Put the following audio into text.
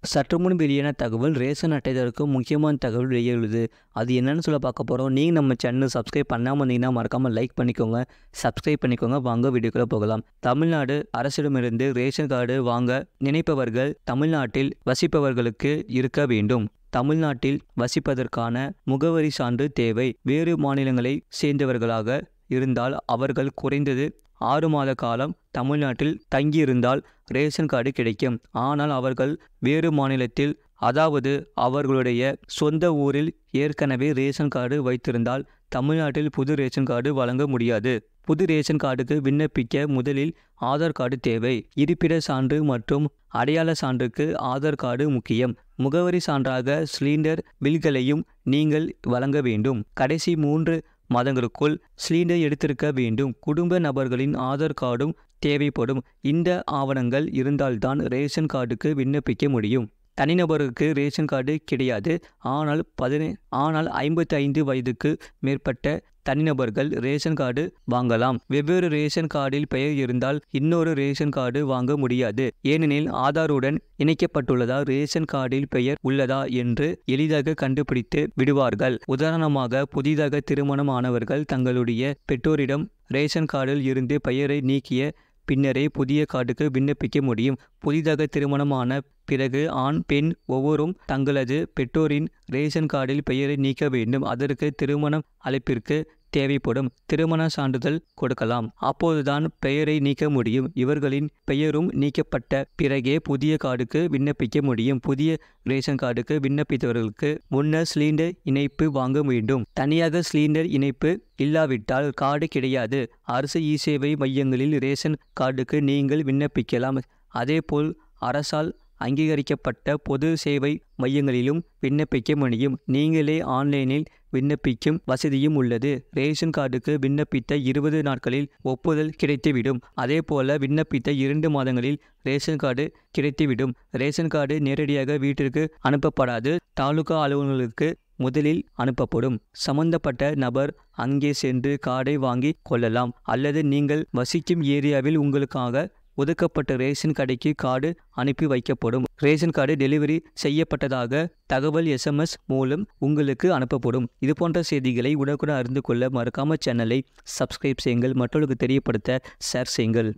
சற்று முன் வெளியான தகவல் ரேஷன் அட்டைதாரருக்கு முக்கியமான தகவல் வெளியுள்ளது. அது என்னன்னு சொல்ல பார்க்க போகிறோம். நீங்கள் நம்ம சேனல் சப்ஸ்கிரைப் பண்ணாமல் இருந்தீங்கன்னா மறக்காமல் லைக் பண்ணிக்கோங்க, சப்ஸ்கிரைப் பண்ணிக்கோங்க. வாங்க வீடியோக்குள்ளே போகலாம். தமிழ்நாடு அரசிடமிருந்து ரேஷன் கார்டு வாங்க நினைப்பவர்கள் தமிழ்நாட்டில் வசிப்பவர்களுக்கு இருக்க வேண்டும். தமிழ்நாட்டில் வசிப்பதற்கான முகவரி சான்று தேவை. வேறு மாநிலங்களை சேர்ந்தவர்களாக இருந்தால் அவர்கள் குறைந்தது 6 மாத காலம் தமிழ்நாட்டில் தங்கியிருந்தால் ரேஷன் கார்டு கிடைக்கும். ஆனால் அவர்கள் வேறு மாநிலத்தில், அதாவது அவர்களுடைய சொந்த ஊரில் ஏற்கனவே ரேஷன் கார்டு வைத்திருந்தால் தமிழ்நாட்டில் புது ரேஷன் கார்டு வழங்க முடியாது. புது ரேஷன் கார்டுக்கு விண்ணப்பிக்க முதலில் ஆதார் கார்டு தேவை. இருப்பிட சான்று மற்றும் அடையாள சான்றுக்கு ஆதார் கார்டு முக்கியம். முகவரி சான்றாக சிலிண்டர் பில்களையும் நீங்கள் வழங்க வேண்டும். கடைசி 3 மாதங்களுக்குள் சிலிண்டர் எடுத்திருக்க வேண்டும். குடும்ப நபர்களின் ஆதார் கார்டும் தேவைப்படும். இந்த ஆவணங்கள் இருந்தால்தான் ரேஷன் கார்டுக்கு விண்ணப்பிக்க முடியும். தனிநபருக்கு ரேஷன் கார்டு கிடையாது. ஆனால் 55 வயதுக்கு மேற்பட்ட தனிநபர்கள் ரேஷன் கார்டு வாங்கலாம். வெவ்வேறு ரேஷன் கார்டில் பெயர் இருந்தால் இன்னொரு ரேஷன் கார்டு வாங்க முடியாது. ஏனெனில் ஆதாருடன் இணைக்கப்பட்டுள்ளதா, ரேஷன் கார்டில் பெயர் உள்ளதா என்று எளிதாக கண்டுபிடித்து விடுவார்கள். உதாரணமாக, புதிதாக திருமணம் ஆனவர்கள் தங்களுடைய பெற்றோரிடம் ரேஷன் கார்டில் இருந்து பெயரை நீக்கிய பின்னரே புதிய கார்டுக்கு விண்ணப்பிக்க முடியும். புதிதாக திருமணமான பிறகு ஆண், பெண் ஒவ்வொரும் தங்களது பெற்றோரின் ரேஷன் கார்டில் பெயரை நீக்க வேண்டும். அதற்கு திருமண அழைப்பிற்கு தேவைப்படும் திருமண சான்றிதழ் கொடுக்கலாம். அப்போதுதான் பெயரை நீக்க முடியும். இவர்களின் பெயரும் நீக்கப்பட்ட பிறகே புதிய கார்டுக்கு விண்ணப்பிக்க முடியும். புதிய ரேஷன் கார்டுக்கு விண்ணப்பித்தவர்களுக்கு முன்னர் சிலிண்டர் இணைப்பு வாங்க வேண்டும். தனியாக சிலிண்டர் இணைப்பு இல்லாவிட்டால் கார்டு கிடையாது. அரசு இ-சேவை மையங்களில் ரேஷன் கார்டுக்கு நீங்கள் விண்ணப்பிக்கலாம். அதேபோல் அரசால் அங்கீகரிக்கப்பட்ட பொது சேவை மையங்களிலும் விண்ணப்பிக்க முடியும். நீங்களே ஆன்லைனில் விண்ணப்பிக்கும் வசதியும் உள்ளது. ரேஷன் கார்டுக்கு விண்ணப்பித்த 20 நாட்களில் ஒப்புதல் கிடைத்துவிடும். அதேபோல விண்ணப்பித்த 2 மாதங்களில் ரேஷன் கார்டு கிடைத்துவிடும். ரேஷன் கார்டு நேரடியாக வீட்டிற்கு அனுப்பப்படாது. தாலுகா அலுவலர்களுக்கு முதலில் அனுப்பப்படும். சம்பந்தப்பட்ட நபர் அங்கே சென்று கார்டை வாங்கி கொள்ளலாம். அல்லது நீங்கள் வசிக்கும் ஏரியாவில் உங்களுக்காக ஒதுக்கப்பட்ட ரேஷன் கடைக்கு கார்டு அனுப்பி வைக்கப்படும். ரேஷன் கார்டு டெலிவரி செய்யப்பட்டதாக தகவல் SMS மூலம் உங்களுக்கு அனுப்பப்படும். இதுபோன்ற செய்திகளை உடனுக்குடன் அறிந்து கொள்ள மறக்காம சேனலை சப்ஸ்கிரைப் செய்யுங்கள். மற்றவர்களுக்கு தெரியப்படுத்த ஷேர் செய்யுங்கள்.